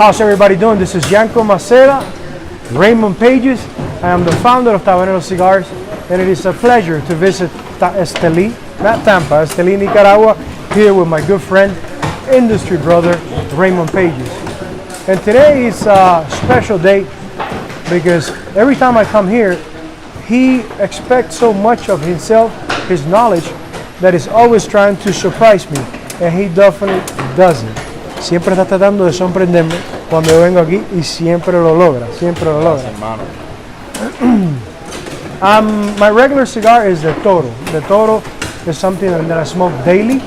How's everybody doing? This is Yanko Maceda, Raymond Pages. I am the founder of Tabanero Cigars, and it is a pleasure to visit Esteli, not Tampa, Esteli, Nicaragua, here with my good friend, industry brother, Raymond Pages. And today is a special day because every time I come here, he expects so much of himself, his knowledge, that is always trying to surprise me, and he definitely doesn't. Siempre está tratando de sorprenderme cuando yo vengo aquí y siempre lo logra, siempre lo logra. My regular cigar is the Toro. The Toro is something that I smoke daily,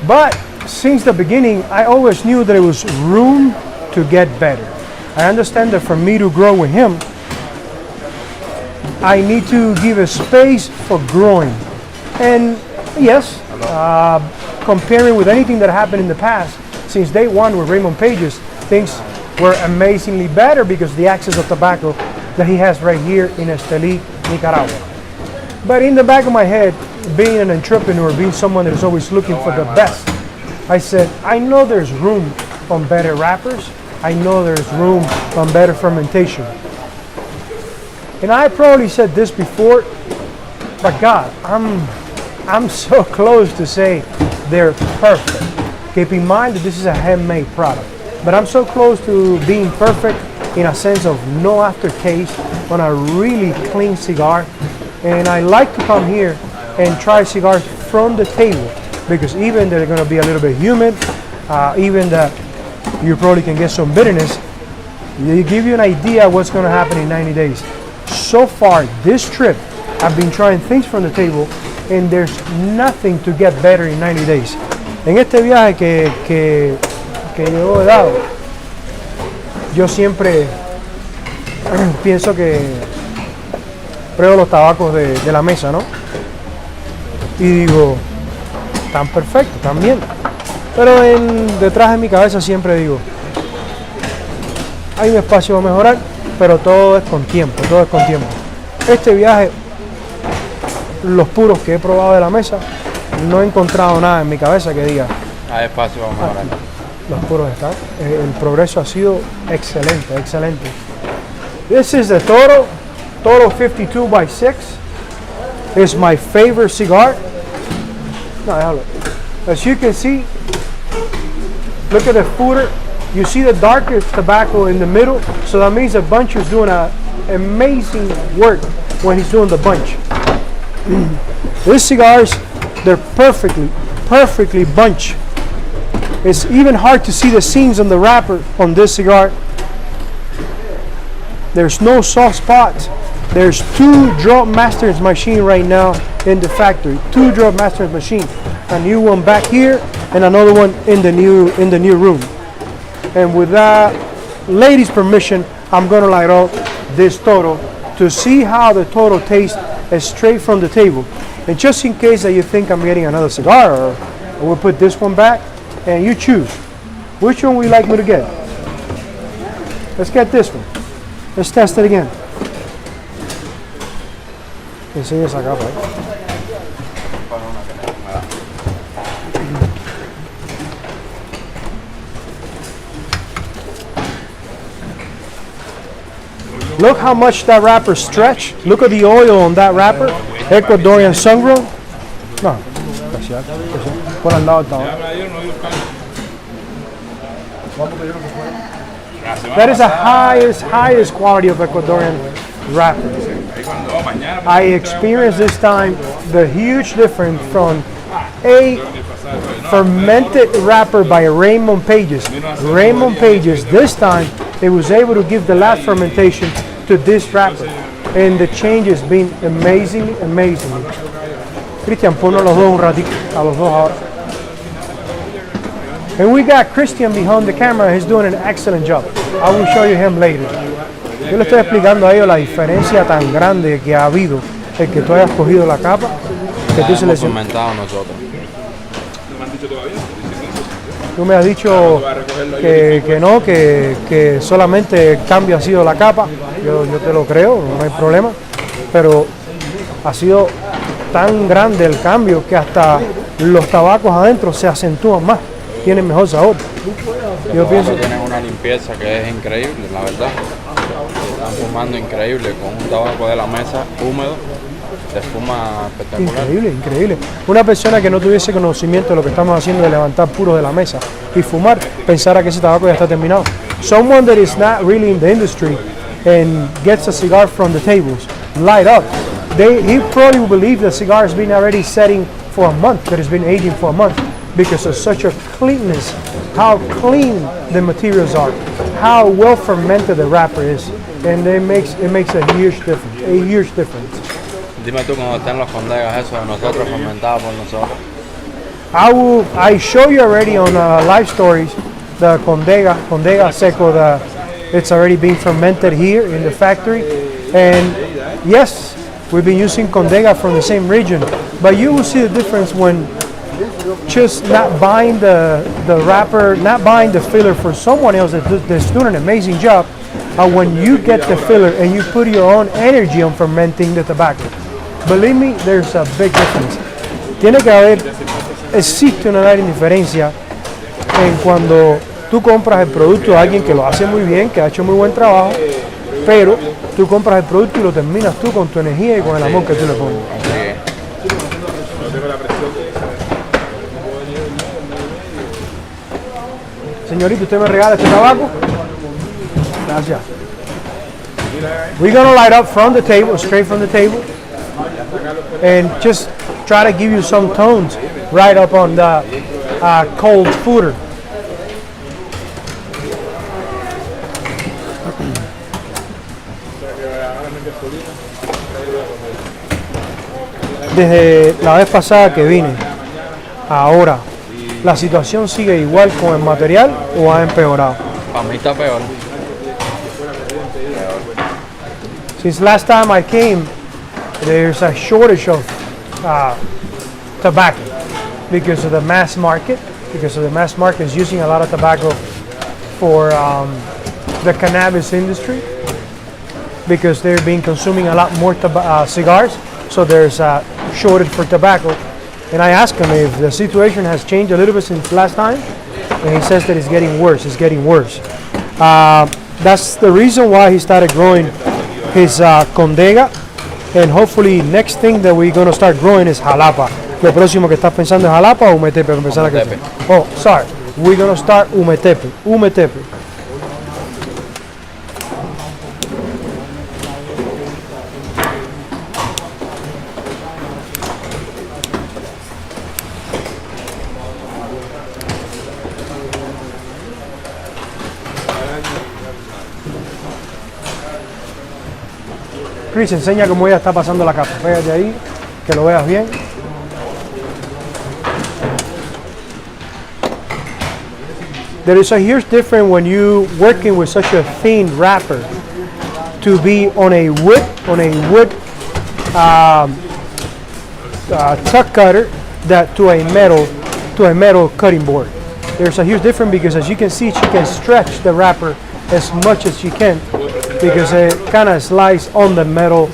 but since the beginning, I always knew that there was room to get better. I understand that for me to grow with him, I need to give a space for growing. And yes, comparing with anything that happened in the past, since day one with Raymond Pages, things were amazingly better because the access of tobacco that he has right here in Esteli, Nicaragua. But in the back of my head, being an entrepreneur, being someone that is always looking for the best, I said, I know there's room on better wrappers. I know there's room on better fermentation. And I probably said this before, but God, I'm so close to say they're perfect. Keep in mind that this is a handmade product, but I'm so close to being perfect in a sense of no aftertaste on a really clean cigar. And I like to come here and try cigars from the table because even they're going to be a little bit humid, even that you probably can get some bitterness. They give you an idea of what's going to happen in 90 days. So far, this trip, I've been trying things from the table, and there's nothing to get better in 90 days. En este viaje que yo he dado, yo siempre pienso que pruebo los tabacos de la mesa, ¿no? Y digo, están perfectos, están bien. Pero detrás de mi cabeza siempre digo, hay un espacio a mejorar, pero todo es con tiempo, todo es con tiempo. Este viaje, los puros que he probado de la mesa, no he encontrado nada en mi cabeza que diga, hay espacio a mejorar. Los puros están, el progreso ha sido excelente, excelente. This is the Toro 52x6. It's my favorite cigar. No, déjalo. As you can see, look at the footer. You see the darker tobacco in the middle, so that means the buncher is doing amazing work when he's doing the bunch. These cigars, they're perfectly bunched. It's even hard to see the seams on the wrapper on this cigar. There's no soft spots. There's 2 drop masters machine right now in the factory. 2 drop masters machine. A new one back here and another one in the new room. And with that lady's permission, I'm gonna light up this Toro to see how the Toro tastes straight from the table. And just in case that you think I'm getting another cigar, or we'll put this one back, and you choose which one would you like me to get. Let's get this one. Let's test it again. Enseña esa capa, Look how much that wrapper stretched. Look at the oil on that wrapper. Ecuadorian sun-grown. No, gracias. Por al lado está. That is the highest quality of Ecuadorian wrapper. I experienced this time the huge difference from a fermented wrapper by Raymond Pages. Raymond Pages, this time, it was able to give the last fermentation to this wrapper. And the change has been amazing. Christian, ponnos los dos un ratito, a los dos ahora. And we got Christian behind the camera. He's doing an excellent job. I will show you him later. Yo le estoy explicando a ellos la diferencia tan grande que ha habido el que tú hayas cogido la capa que tú seleccionaste. Tú me has dicho que no, que solamente el cambio ha sido la capa. Yo te lo creo, no hay problema. Pero ha sido tan grande el cambio que hasta los tabacos adentro se acentúan más, tienen mejor sabor. Yo pienso. Tienen una limpieza que es increíble, la verdad. Están fumando increíble con un tabaco de la mesa húmedo. Se fuma espectacular. Increíble, increíble. Una persona que no tuviese conocimiento de lo que estamos haciendo de levantar puros de la mesa y fumar, pensara que ese tabaco ya está terminado. Someone that is not really in the industry and gets a cigar from the tables, light up, he probably will believe the cigar has been already setting for a month, that it's been aging for a month, because of such a cleanness, how clean the materials are, how well fermented the wrapper is, and it makes a huge difference. Dime tú cómo están los condegas esos de nosotros fermentados por nosotros. I show you already on live stories the condega seco, it's already being fermented here in the factory, and yes, we've been using condega from the same region, but you will see the difference when just not buying the wrapper, not buying the filler for someone else that's doing an amazing job, when you get the filler and you put your own energy on fermenting the tobacco. Believe me, there's a big difference. Existe una gran diferencia en cuando tú compras el producto de alguien que lo hace muy bien, que ha hecho muy buen trabajo, pero tú compras el producto y lo terminas tú con tu energía y con el amor que tú le pones. Señorita, ¿usted me regala este tabaco? Gracias. We're gonna light up from the table, straight from the table, and just try to give you some tones right up on the cold fooder. Desde la vez pasada que vine, ahora, ¿la situación sigue igual con el material o ha empeorado? Para mí está peor. Since last time I came, there's a shortage of tobacco because of the mass market. Because of the mass market is using a lot of tobacco for the cannabis industry. Because they're being consuming a lot more cigars, so there's a shortage for tobacco. And I asked him if the situation has changed a little bit since last time, and he says that it's getting worse. It's getting worse. That's the reason why he started growing his condega, and hopefully next thing that we're going to start growing is jalapa. Lo próximo que estás pensando es jalapa o umetepe para empezar a crecer. Oh, sorry. We're going to start umetepe. Umetepe. Chris, enseña cómo ella está pasando la capa. Pégate ahí, que lo veas bien. There is a huge difference when you working with such a thin wrapper to be on a wood tuck cutter that to a metal cutting board. There's a huge difference because, as you can see, she can stretch the wrapper as much as she can, because it kind of slides on the metal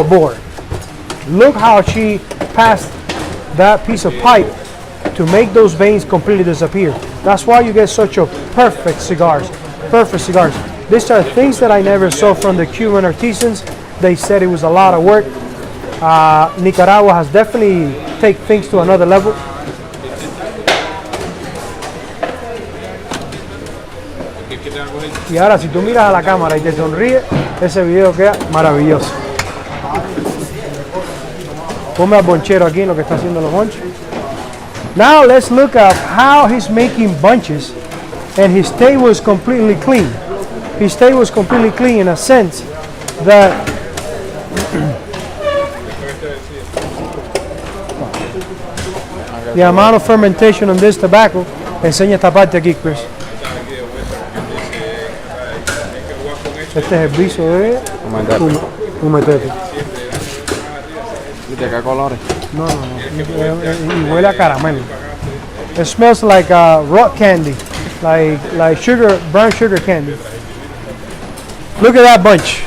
board. Look how she passed that piece of pipe to make those veins completely disappear. That's why you get such a perfect cigars. These are things that I never saw from the Cuban artisans. They said it was a lot of work. Nicaragua has definitely taken things to another level. Y ahora si tú miras a la cámara y te sonríes, ese video queda maravilloso. Ponme al bonchero aquí en lo que está haciendo los bonches. Now let's look at how he's making bunches, and his table is completely clean. His table is completely clean in a sense that the amount of fermentation on this tobacco. Enseña esta parte aquí, Chris. Este es el viso de umetepe. ¿De qué colores? No. Y huele a caramelo. It smells like rock candy, like sugar, brown sugar candy. Look at that bunch.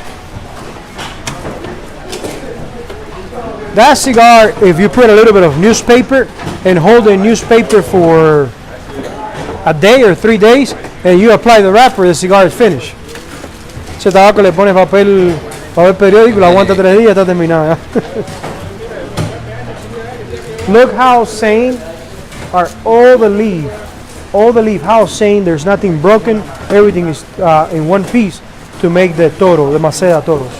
That cigar, if you put a little bit of newspaper and hold the newspaper for a day or 3 days, and you apply the wrapper, the cigar is finished. Ese tabaco le pones papel periódico, lo aguanta 3 días, está terminado. Look how sane are all the leaf. All the leaf, how sane, there's nothing broken, everything is in one piece to make the toro, the maceda toros.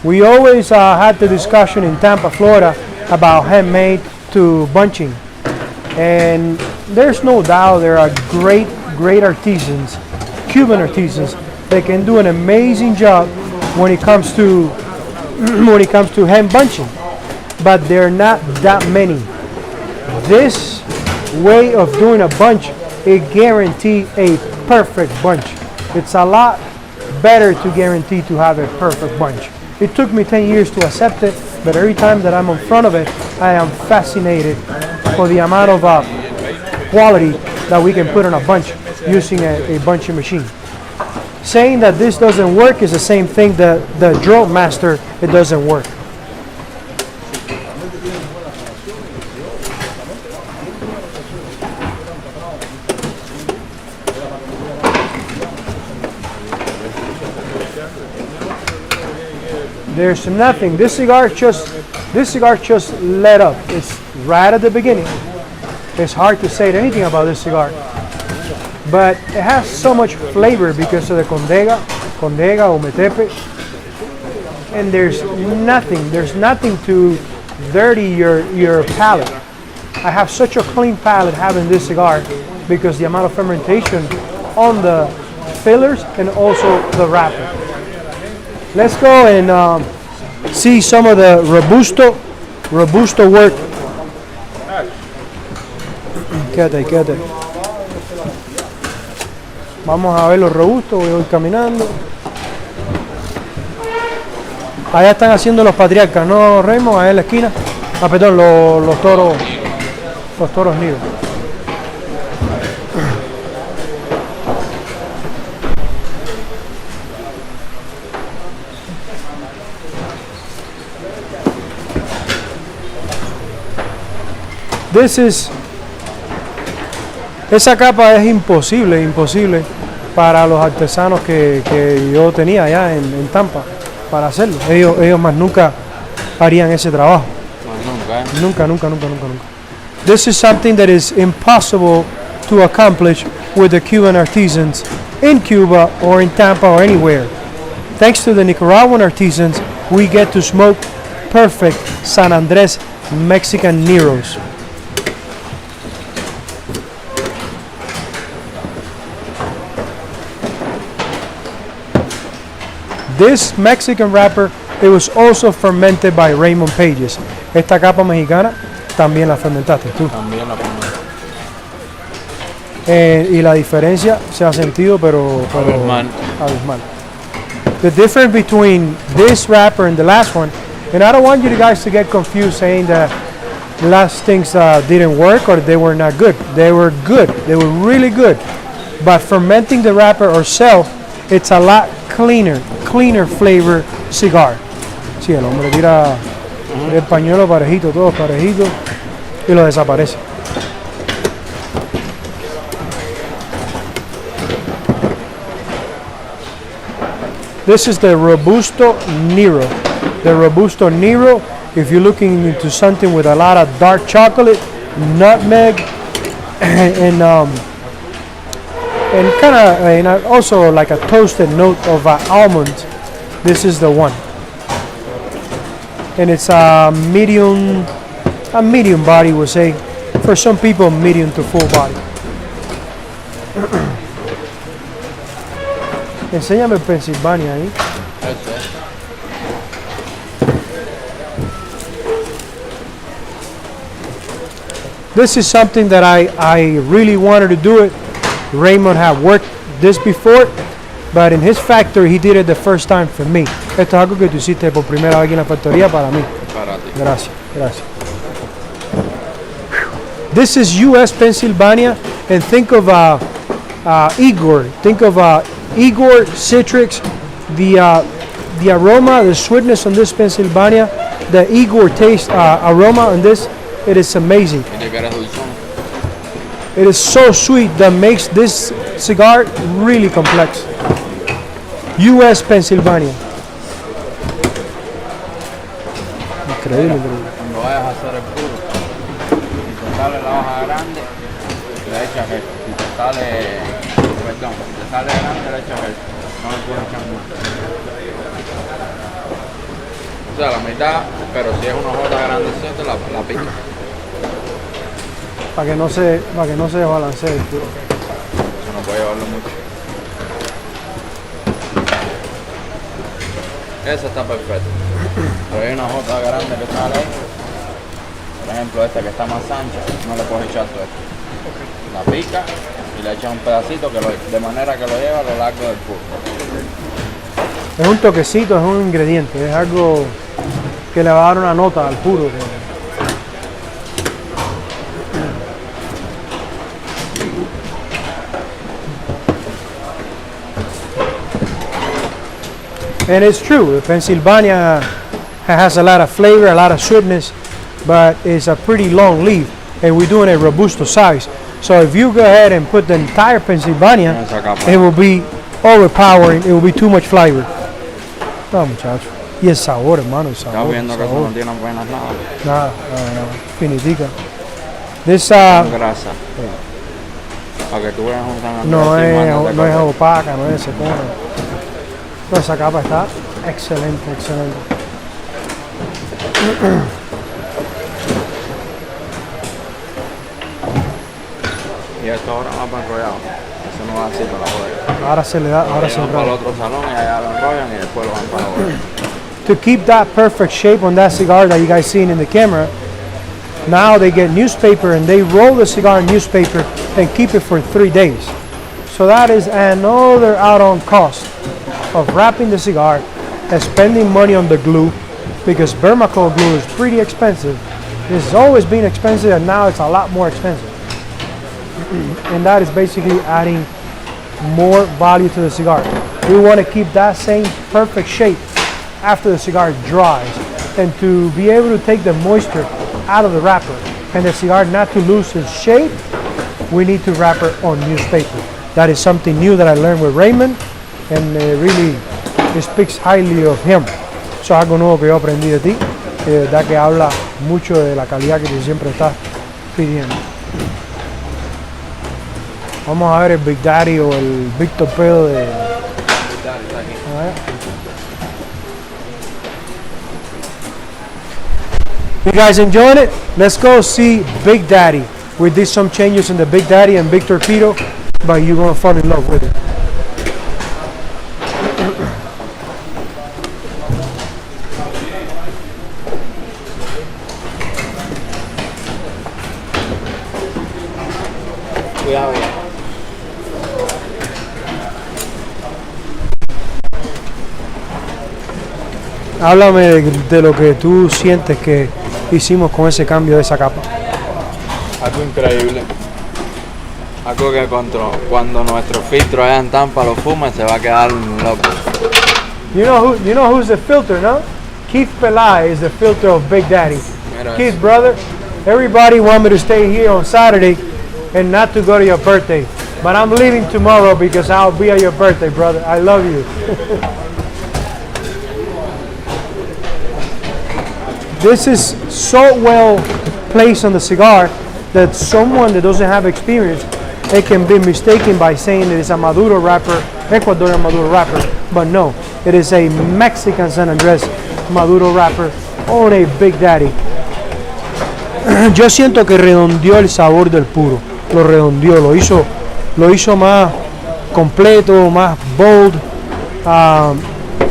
We always had the discussion in Tampa, Florida about handmade to bunching. And there's no doubt there are great artisans, Cuban artisans, that can do an amazing job when it comes to hand bunching, but there are not that many. This way of doing a bunch, it guarantees a perfect bunch. It's a lot better to guarantee to have a perfect bunch. It took me 10 years to accept it, but every time that I'm in front of it, I am fascinated for the amount of quality that we can put on a bunch using a bunching machine. Saying that this doesn't work is the same thing that the drill master, it doesn't work. There's nothing. This cigar just lit up. It's right at the beginning. It's hard to say anything about this cigar. But it has so much flavor because of the condega or metepe. And there's nothing to dirty your palate. I have such a clean palate having this cigar because the amount of fermentation on the fillers and also the wrapper. Let's go and see some of the Robusto work. Quédate. Vamos a ver los robustos, voy caminando. Allá están haciendo los patriarcas, ¿no, Raymond? Allá en la esquina. Perdón, los toros nidos. Esa capa es imposible para los artesanos que yo tenía allá en Tampa para hacerlo. Ellos más nunca harían ese trabajo. Nunca. This is something that is impossible to accomplish with the Cuban artisans in Cuba or in Tampa or anywhere. Thanks to the Nicaraguan artisans, we get to smoke perfect San Andres Mexican Neros. This Mexican wrapper, it was also fermented by Raymond Pages. Esta capa mexicana también la fermentaste tú. También la fermenté. Y la diferencia se ha sentido, pero abismal. The difference between this wrapper and the last one, and I don't want you guys to get confused saying that the last things didn't work or they were not good. They were good. They were really good. But fermenting the wrapper ourselves, it's a lot cleaner flavor cigar. Sí, el hombre tira el pañuelo parejito, todos parejitos, y lo desaparece. This is the Robusto Nero. The Robusto Nero, if you're looking into something with a lot of dark chocolate, nutmeg, and kind of also like a toasted note of almond, this is the one. And it's a medium body, we'll say. For some people, medium to full body. Enséñame el Pennsylvania ahí. This is something that I really wanted to do it. Raymond had worked this before, but in his factory he did it the first time for me. Esto es algo que tú hiciste por primera vez aquí en la factoría para mí. Para ti. Gracias. This is U.S. Pennsylvania, and think of Igor. Think of Igor Citrix. The aroma, the sweetness on this Pennsylvania The Igor taste aroma on this, it is amazing. Tiene que eres dulzón. It is so sweet that makes this cigar really complex. U.S. Pennsylvania. Increíble, increíble. Cuando vayas a hacer el puro y te sale la hoja grande, le echas esto. Si te sale, perdón, si te sale grande, le echas esto. No le puedes echar mucho. O sea, la mitad, pero si es una hoja grandecita, la pica. Para que no se desbalancee el puro. Eso no puede llevarlo mucho. Esa está perfecta. Pero hay una jota grande que sale ahí. Por ejemplo, esta que está más ancha, no le puedes echar todo esto. La pica y le echas un pedacito de manera que lo lleva a lo largo del puro. Es un toquecito, es un ingrediente, es algo que le va a dar una nota al puro. And it's true, Pennsylvania has a lot of flavor, a lot of sweetness, but it's a pretty long leaf, and we're doing a robusto size. So if you go ahead and put the entire Pennsylvania, it will be overpowering, it will be too much flavor. No, muchacho. Y el sabor, hermano, el sabor. Estás viendo que eso sabor. no tiene apenas nada. Nada, finitica. This, Grasa. Para que tú veas un tan no es opaca, no es secona. No, esa capa está excelente, excelente. Y esto ahora va para enrollado. Eso no va así para la bodega. Ahora se le da, ahora se Lo llevan para el enrolla. otro salón y allá lo enrollan y después lo van para la bodega. To keep that perfect shape on that cigar that you guys seen in the camera, now they get newspaper and they roll the cigar in newspaper and keep it for 3 days. So that is another add-on cost of wrapping the cigar and spending money on the glue, because Vermacol glue is pretty expensive. It's always been expensive and now it's a lot more expensive. And that is basically adding more value to the cigar. We want to keep that same perfect shape after the cigar dries, and to be able to take the moisture out of the wrapper and the cigar not to lose its shape, we need to wrap it on newspaper. That is something new that I learned with Raymond, and really it speaks highly of him. Eso es algo nuevo que yo aprendí de ti, y de verdad que habla mucho de la calidad que tú siempre estás pidiendo. Vamos a ver el Big Daddy o el Big Torpedo de... A ver. You guys enjoying it? Let's go see Big Daddy. We did some changes in the Big Daddy and Big Torpedo, but you're gonna fall in love with it. Cuidado ya. Háblame de lo que tú sientes que hicimos con ese cambio de esa capa. Algo increíble. Algo que cuando nuestro filtro allá en Tampa lo fume se va a quedar loco. You know who's the filter, no? Keith Pelay is the filter of Big Daddy. Mira Keith, eso. brother, everybody want me to stay here on Saturday and not to go to your birthday. But I'm leaving tomorrow because I'll be at your birthday, brother. I love you. This is so well placed on the cigar that someone that doesn't have experience, it can be mistaken by saying it is a Maduro wrapper, Ecuadorian Maduro wrapper, but no, it is a Mexican San Andres Maduro wrapper on a Big Daddy. Yo siento que redondeó el sabor del puro, lo redondeó, lo hizo más completo, más bold,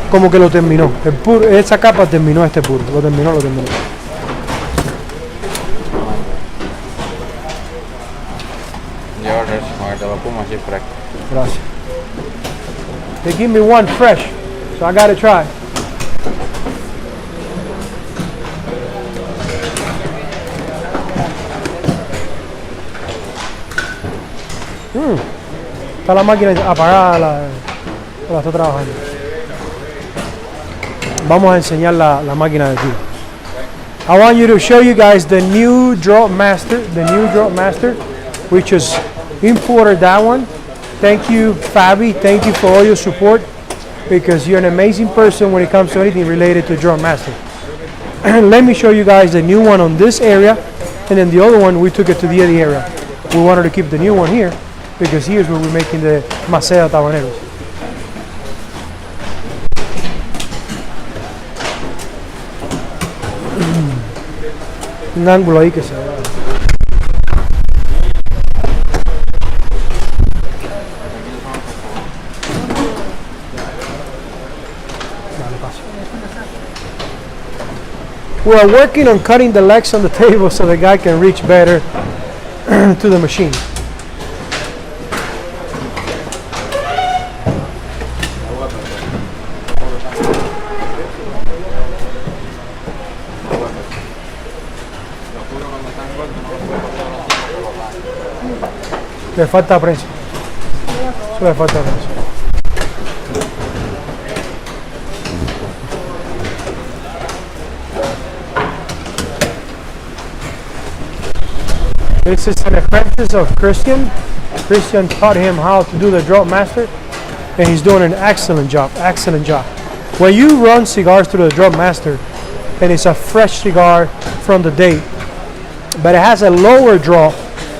como que lo terminó. El puro, esa capa terminó este puro, lo terminó. Lleva eso, para que te lo fumes así fresco. Gracias. They give me one fresh, so I gotta try. Está la máquina apagada, la está trabajando. Vamos a enseñar la máquina de aquí. I want you to show you guys the new Drop Master, we just imported that one. Thank you, Fabi. Thank you for all your support, because you're an amazing person when it comes to anything related to Drop Master. Let me show you guys the new one on this area, and then the other one we took it to the other area. We wanted to keep the new one here because here's where we're making the Maceda Tabaneros. Un ángulo ahí que se vea. We are working on cutting the legs on the table so the guy can reach better to the machine. Le falta prensa. Eso le falta prensa. This is an apprentice of Christian. Christian taught him how to do the Drop Master, and he's doing an excellent job, excellent job. When you run cigars through the Drop Master, and it's a fresh cigar from the date, but it has a lower draw,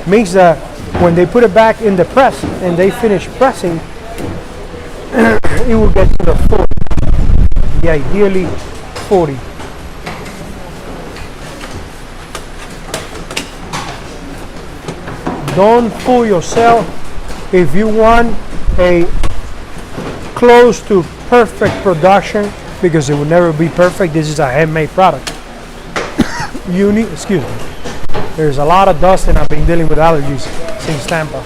means that when they put it back in the press and they finish pressing, it will get to the 40, the ideally 40. Don't fool yourself. If you want a close to perfect production, because it will never be perfect, this is a handmade product. You need, excuse me, there's a lot of dust and I've been dealing with allergies since Tampa.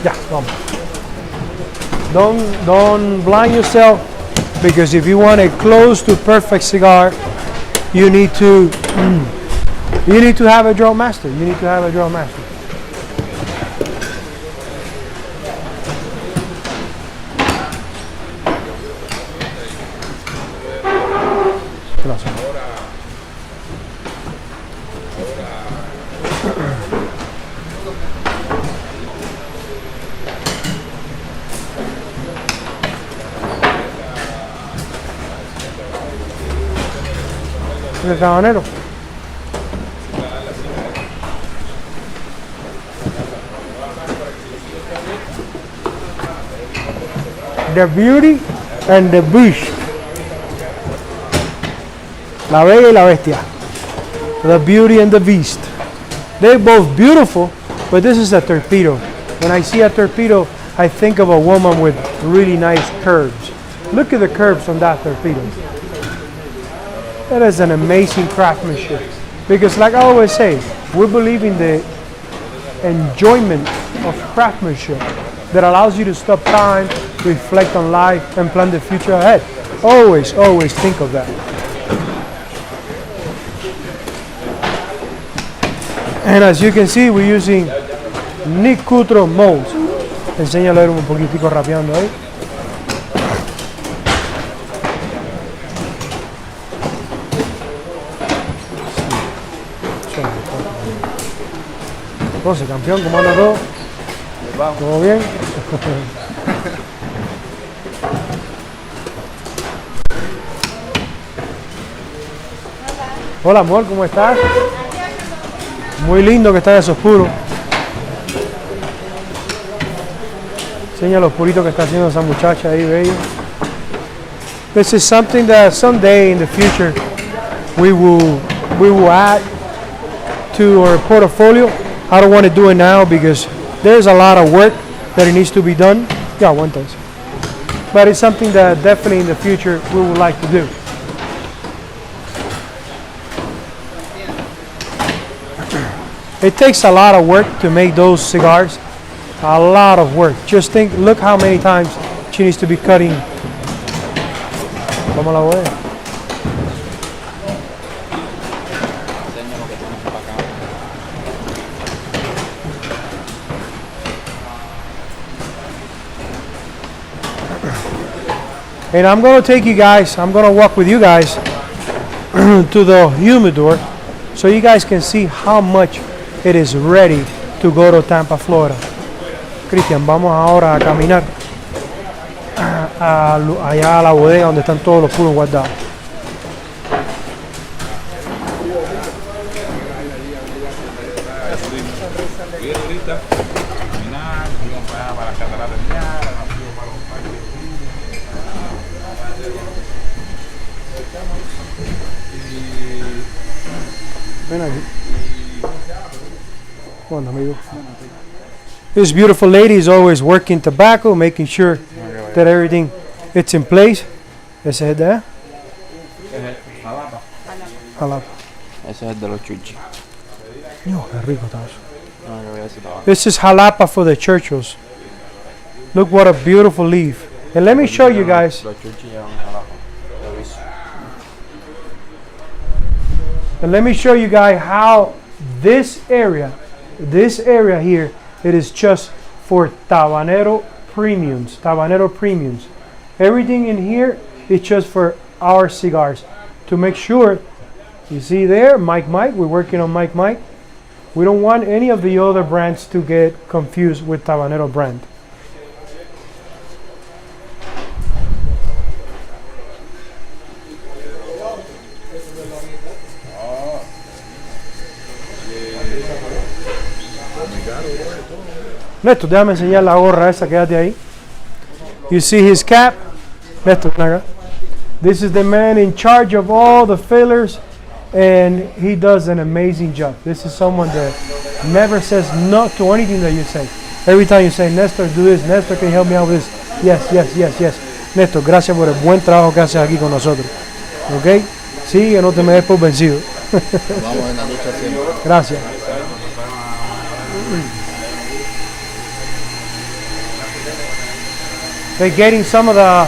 Yeah, don't blind yourself, because if you want a close to perfect cigar, you need to have a Drop Master. You need to have a Drop Master. El Tabanero. The Beauty and the Beast. La Bella y la Bestia. The Beauty and the Beast. They're both beautiful, but this is a torpedo. When I see a torpedo, I think of a woman with really nice curves. Look at the curves on that torpedo. That is an amazing craftsmanship. Because like I always say, we believe in the enjoyment of craftsmanship that allows you to stop time, reflect on life, and plan the future ahead. Always, always think of that. And as you can see, we're using Nick Cutro molds. Enséñalo a ver un poquitico rapeando ahí. Entonces, campeón, ¿cómo anda todo? ¿Todo bien? Hola, amor, ¿cómo estás? Muy lindo que está eso oscuro. Enseña los puritos que está haciendo esa muchacha ahí, bello. This is something that someday in the future we will add to our portfolio. I don't want to do it now because there's a lot of work that it needs to be done. Yeah, one does. But it's something that definitely in the future we would like to do. It takes a lot of work to make those cigars. A lot of work. Just think, look how many times she needs to be cutting. ¿Cómo la voy? And I'm going to take you guys, I'm going to walk with you guys to the humidor so you guys can see how much it is ready to go to Tampa, Florida. Cristian, vamos ahora a caminar allá a la bodega donde están todos los puros guardados. Ven aquí. Bueno, amigo. This beautiful lady is always working tobacco, making sure that everything it's in place. Ese es el de allá. Jalapa. Ese es el de los chuchis. No, qué rico está eso. No, yo voy a decir tabaco. This is jalapa for the churchos. Look what a beautiful leaf. And let me show you guys. Los chuchis llevan jalapa. Lo he visto. And let me show you guys how this area here, it is just for Tabanero premiums. Tabanero premiums. Everything in here is just for our cigars. To make sure, you see there, Mike, we're working on Mike. We don't want any of the other brands to get confused with Tabanero brand. Néstor, déjame enseñar la gorra esa, quédate ahí. You see his cap? Néstor, ven acá. This is the man in charge of all the fillers, and he does an amazing job. This is someone that never says no to anything that you say. Every time you say, Néstor, do this, Néstor, can you help me out with this? Yes. Néstor, gracias por el buen trabajo que haces aquí con nosotros. ¿Ok? Sí, que no te me des por vencido. Vamos en la lucha siempre. Gracias. They're getting some of the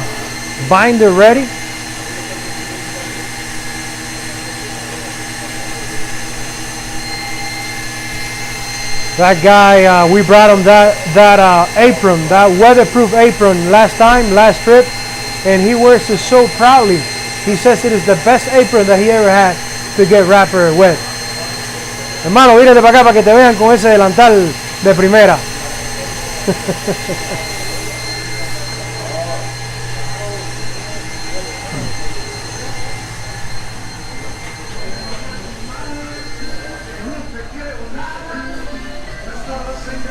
binder ready. That guy, we brought him that apron, that weatherproof apron last trip, and he wears it so proudly. He says it is the best apron that he ever had to get wrapper wet. Hermano, vírate para acá para que te vean con ese delantal de primera.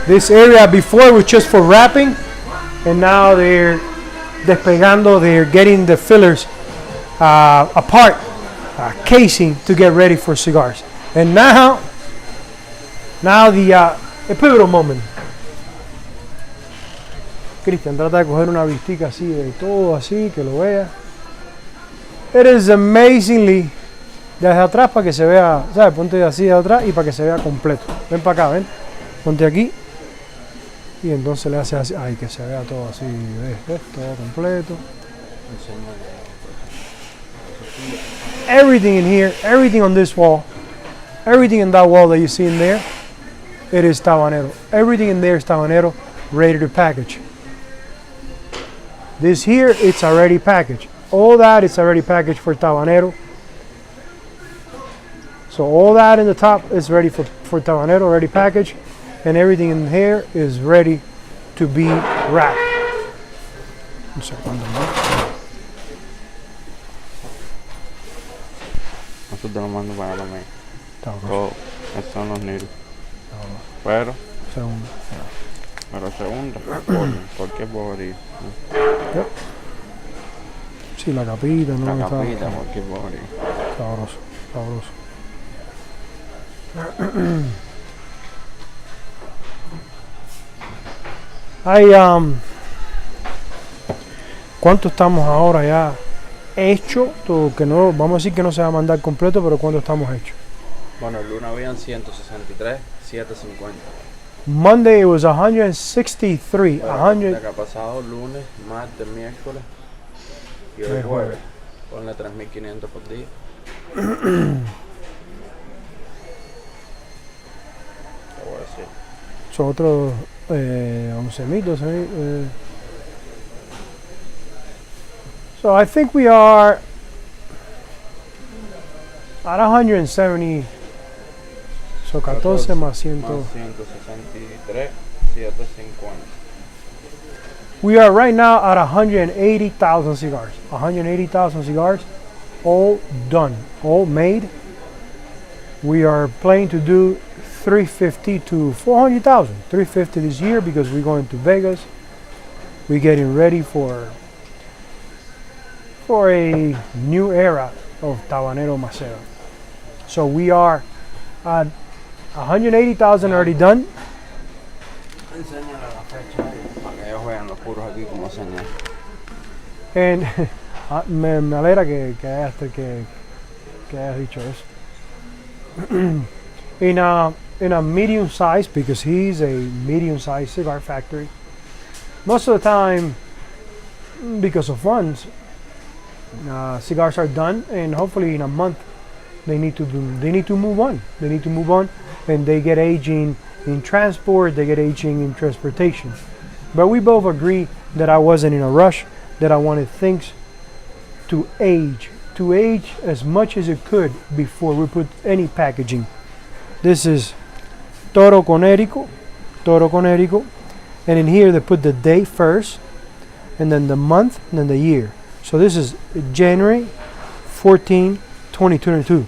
This area before was just for wrapping, and now they're despegando, they're getting the fillers apart, casing to get ready for cigars. And now the pivotal moment. Cristian, trata de coger una vistica así de todo así, que lo vea. It is amazingly, desde atrás para que se vea, ¿sabes? Ponte así de atrás y para que se vea completo. Ven para acá, ven. Ponte aquí. Y entonces le hace así, ay, que se vea todo así, ¿ves? Todo completo. Everything in here, everything on this wall, everything in that wall that you see in there, it is Tabanero. Everything in there is Tabanero, ready to package. This here, it's already packaged. All that is already packaged for Tabanero. So all that in the top is ready for Tabanero, already packaged. And everything in here is ready to be wrapped. Un segundo, ¿no? Eso te lo mando para también. Tauro. Estos son los needles. Pero Segundo. segunda, ¿por qué body? Yep. Sí, la capita, ¿no? La capita, ¿por qué body? Sabroso. ¿Cuánto estamos ahora ya hecho? Todo, que no, vamos a decir que no se va a mandar completo, pero ¿cuánto estamos hechos? Bueno, el lunes habían 163, 750. Monday it was 163. Bueno, de acá pasado lunes, martes, miércoles y hoy jueves. Ponle 3.500 por día. Te voy a decir. Son otros 11,000, 12,000. So I think we are At 170, so 14 más 100. Más 163, 750. We are right now at 180,000 cigars. 180,000 cigars, all done, all made. We are planning to do 350 to 400,000. 350 this year because we're going to Vegas. We're getting ready for a new era of Tabanero Macero. So we are at 180,000 already done. Enséñale la fecha ahí, para que ellos vean los puros aquí como señal. And me alegra que hayas dicho eso. in a medium size, because he's a medium size cigar factory. Most of the time, because of funds, cigars are done, and hopefully in a month they need to move on. They need to move on, and they get aging in transport. They get aging in transportation. But we both agree that I wasn't in a rush. That I wanted things to age as much as it could before we put any packaging. This is Toro Conérico, and in here they put the date first, and then the month, and then the year. So this is January 14, 2022.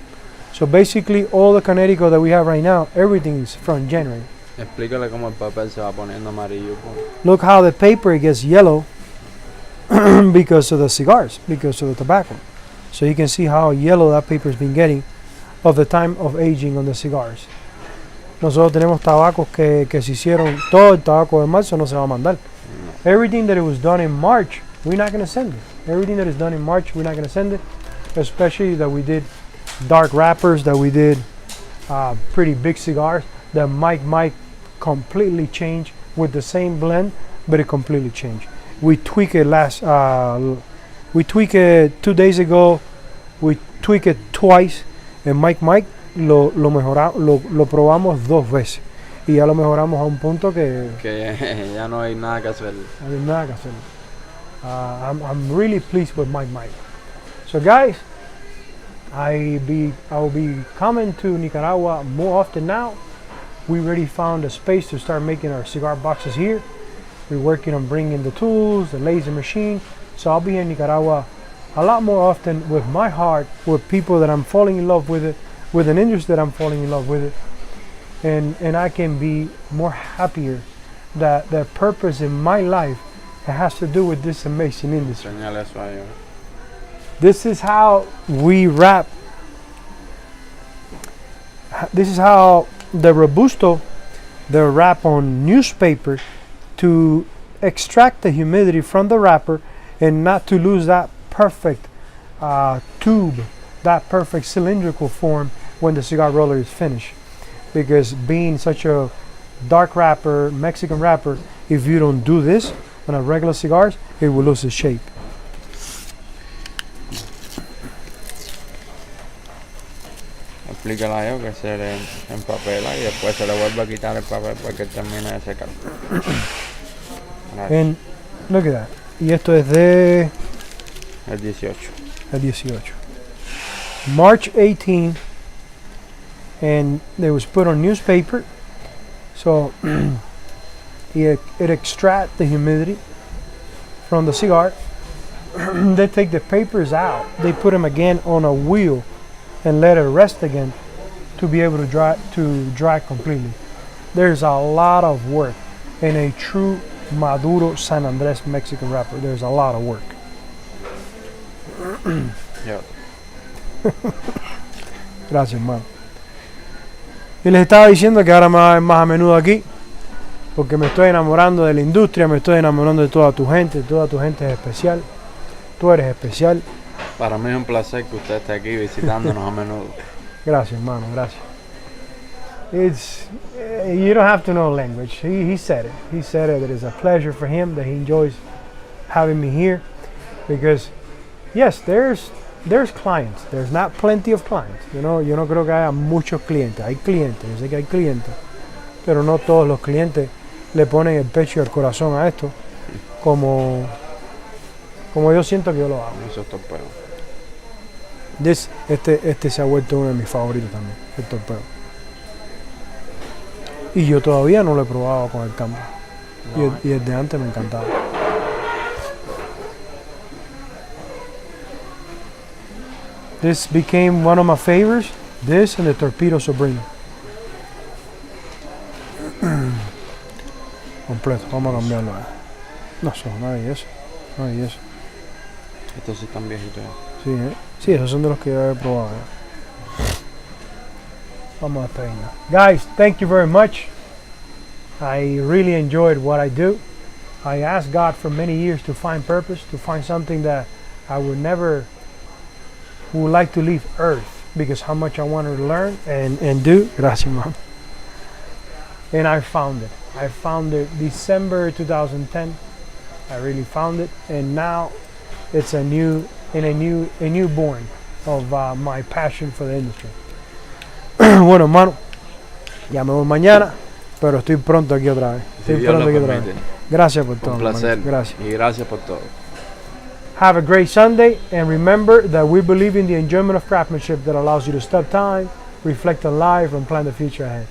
So basically all the Conérico that we have right now, everything is from January. Explícale cómo el papel se va poniendo amarillo. Look how the paper gets yellow because of the cigars, because of the tobacco. So you can see how yellow that paper's been getting of the time of aging on the cigars. Nosotros tenemos tabacos que se hicieron, todo el tabaco de marzo no se va a mandar. Everything that it was done in March, we're not going to send it. Everything that is done in March, we're not going to send it. Especially that we did dark wrappers, that we did pretty big cigars, that Mike completely changed with the same blend, but it completely changed. We tweaked it we tweaked it 2 days ago. We tweaked it twice, and Mike lo probamos 2 veces y ya lo mejoramos a un punto que ya no hay nada que hacer. No hay nada que hacer. I'm really pleased with Mike. So guys, I will be coming to Nicaragua more often now. We already found a space to start making our cigar boxes here. We're working on bringing the tools, the laser machine. So I'll be in Nicaragua a lot more often with my heart, with people that I'm falling in love with it, with an industry that I'm falling in love with it. And I can be more happier that the purpose in my life has to do with this amazing industry. This is how we wrap. This is how the Robusto, they wrap on newspaper to extract the humidity from the wrapper and not to lose that perfect tube, that perfect cylindrical form when the cigar roller is finished. Because being such a dark wrapper, Mexican wrapper, if you don't do this on a regular cigars, it will lose its shape. Explícala yo que se le empapela y después se le vuelve a quitar el papel para que termine de secar. And look at that. Y esto es de el 18. El 18. March 18, and it was put on newspaper. So it extracts the humidity from the cigar. They take the papers out. They put them again on a wheel and let it rest again to be able to dry completely. There's a lot of work in a true Maduro San Andres Mexican wrapper. There's a lot of work. Yeah. Gracias, hermano. Y les estaba diciendo que ahora me va a ver más a menudo aquí, porque me estoy enamorando de la industria, me estoy enamorando de toda tu gente es especial. Tú eres especial. Para mí es un placer que usted esté aquí visitándonos a menudo. Gracias, hermano, gracias. You don't have to know language. He said it. He said it. That it's a pleasure for him, that he enjoys having me here. Because, yes, there's clients. There's not plenty of clients. You know, yo no creo que haya muchos clientes. Hay clientes, yo sé que hay clientes. Pero no todos los clientes le ponen el pecho y el corazón a esto como yo siento que yo lo hago. Eso es torpedo. Este se ha vuelto uno de mis favoritos también, el torpedo. Y yo todavía no lo he probado con el campo. No, Y el de antes me encantaba. This became one of my favorites. This and the Torpedo Supreme. Completo, vamos a cambiarlo. No, eso, no hay eso. No hay eso. estos sí están viejitos ya. Sí, sí, esos son de los que yo he probado. Vamos a despedirnos. Guys, thank you very much. I really enjoyed what I do. I asked God for many years to find purpose, to find something that I would like to leave Earth, because how much I wanted to learn and do. Gracias, Mom. And I found it. I found it December 2010. I really found it, and now it's a newborn of my passion for the industry. Bueno, hermano, ya me voy mañana, pero estoy pronto aquí otra vez. Si Dios lo permite. Gracias por todo. Un placer. Hermano. Gracias. Y gracias por todo. Have a great Sunday, and remember that we believe in the enjoyment of craftsmanship that allows you to stop time, reflect on life, and plan the future ahead.